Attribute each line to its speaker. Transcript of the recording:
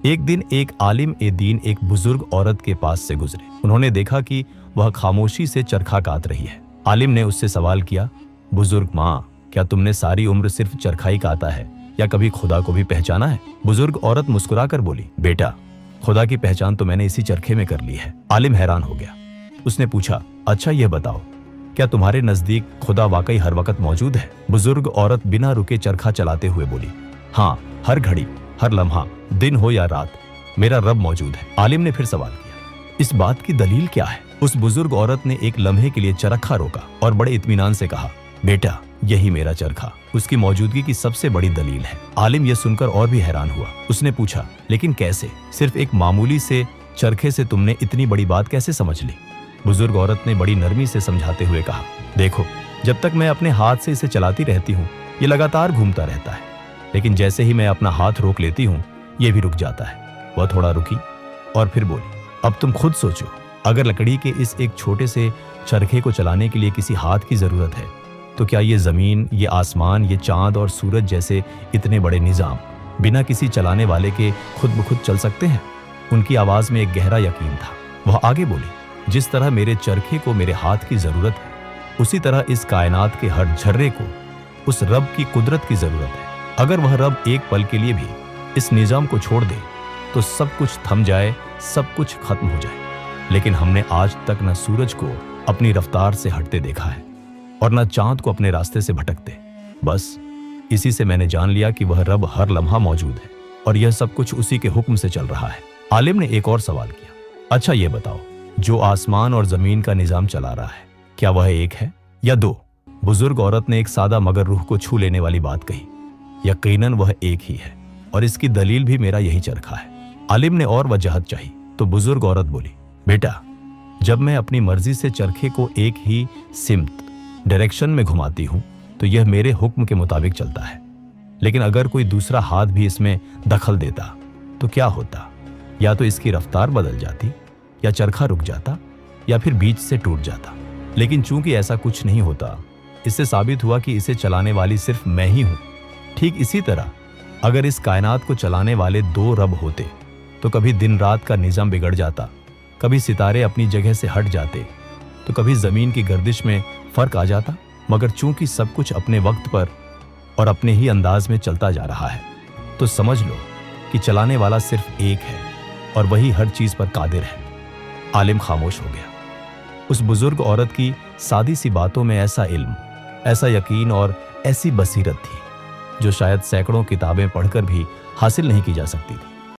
Speaker 1: एक दिन एक आलिम ए दीन एक बुजुर्ग औरत के पास से गुजरे। उन्होंने देखा कि वह खामोशी से चरखा काट रही है। आलिम ने उससे सवाल किया, बुजुर्ग माँ, क्या तुमने सारी उम्र सिर्फ चरखा ही काटा है या कभी खुदा को भी पहचाना है? बुजुर्ग औरत मुस्कुराकर बोली, बेटा, खुदा की पहचान तो मैंने इसी चरखे में कर ली है। आलिम हैरान हो गया। उसने पूछा, अच्छा यह बताओ, क्या तुम्हारे नजदीक खुदा वाकई हर वक्त मौजूद है? बुजुर्ग औरत बिना रुके चरखा चलाते हुए बोली, हाँ, हर घड़ी, हर लम्हा, दिन हो या रात, मेरा रब मौजूद है। आलिम ने फिर सवाल किया, इस बात की दलील क्या है? उस बुजुर्ग औरत ने एक लम्हे के लिए चरखा रोका और बड़े इत्मीनान से कहा, बेटा, यही मेरा चरखा उसकी मौजूदगी की सबसे बड़ी दलील है। आलिम यह सुनकर और भी हैरान हुआ। उसने पूछा, लेकिन कैसे? सिर्फ एक मामूली से चरखे से तुमने इतनी बड़ी बात कैसे समझ ली? बुजुर्ग औरत ने बड़ी नरमी से समझाते हुए कहा, देखो, जब तक मैं अपने हाथ से इसे चलाती रहती हूँ, ये लगातार घूमता रहता है, लेकिन जैसे ही मैं अपना हाथ रोक लेती हूँ, ये भी रुक जाता है। वह थोड़ा रुकी और फिर बोली, अब तुम खुद सोचो, अगर लकड़ी के इस एक छोटे से चरखे को चलाने के लिए किसी हाथ की जरूरत है, तो क्या ये जमीन, ये आसमान, ये चांद और सूरज जैसे इतने बड़े निजाम बिना किसी चलाने वाले के खुद ब खुद चल सकते हैं? उनकी आवाज में एक गहरा यकीन था। वह आगे बोली, जिस तरह मेरे चरखे को मेरे हाथ की जरूरत है, उसी तरह इस कायनात के हर झर्रे को उस रब की कुदरत की जरूरत है। अगर वह रब एक पल के लिए भी इस निजाम को छोड़ दे तो सब कुछ थम जाए, सब कुछ खत्म हो जाए। लेकिन हमने आज तक न सूरज को अपनी रफ्तार से हटते देखा है और न चांद को अपने रास्ते से भटकते। बस इसी से मैंने जान लिया कि वह रब हर लम्हा मौजूद है और यह सब कुछ उसी के हुक्म से चल रहा है। आलिम ने एक और सवाल किया, अच्छा ये बताओ, जो आसमान और जमीन का निजाम चला रहा है, क्या वह एक है या दो? बुजुर्ग औरत ने एक सादा मगर रूह को छू लेने वाली बात कही, यकीनन वह एक ही है और इसकी दलील भी मेरा यही चरखा है। आलिम ने और वजहत चाही तो बुजुर्ग औरत बोली, बेटा, जब मैं अपनी मर्जी से चरखे को एक ही सिमत, डायरेक्शन में घुमाती हूं, तो यह मेरे हुक्म के मुताबिक चलता है। लेकिन अगर कोई दूसरा हाथ भी इसमें दखल देता तो क्या होता? या तो इसकी रफ्तार बदल जाती, या चरखा रुक जाता, या फिर बीच से टूट जाता। लेकिन चूंकि ऐसा कुछ नहीं होता, इससे साबित हुआ कि इसे चलाने वाली सिर्फ मैं ही हूं। ठीक इसी तरह अगर इस कायनात को चलाने वाले दो रब होते तो कभी दिन रात का निजाम बिगड़ जाता, कभी सितारे अपनी जगह से हट जाते, तो कभी जमीन की गर्दिश में फर्क आ जाता। मगर चूंकि सब कुछ अपने वक्त पर और अपने ही अंदाज में चलता जा रहा है, तो समझ लो कि चलाने वाला सिर्फ एक है और वही हर चीज पर कादिर है। आलिम खामोश हो गया। उस बुजुर्ग औरत की सादी सी बातों में ऐसा इल्म, ऐसा यकीन और ऐसी बसीरत थी जो शायद सैकड़ों किताबें पढ़कर भी हासिल नहीं की जा सकती थी।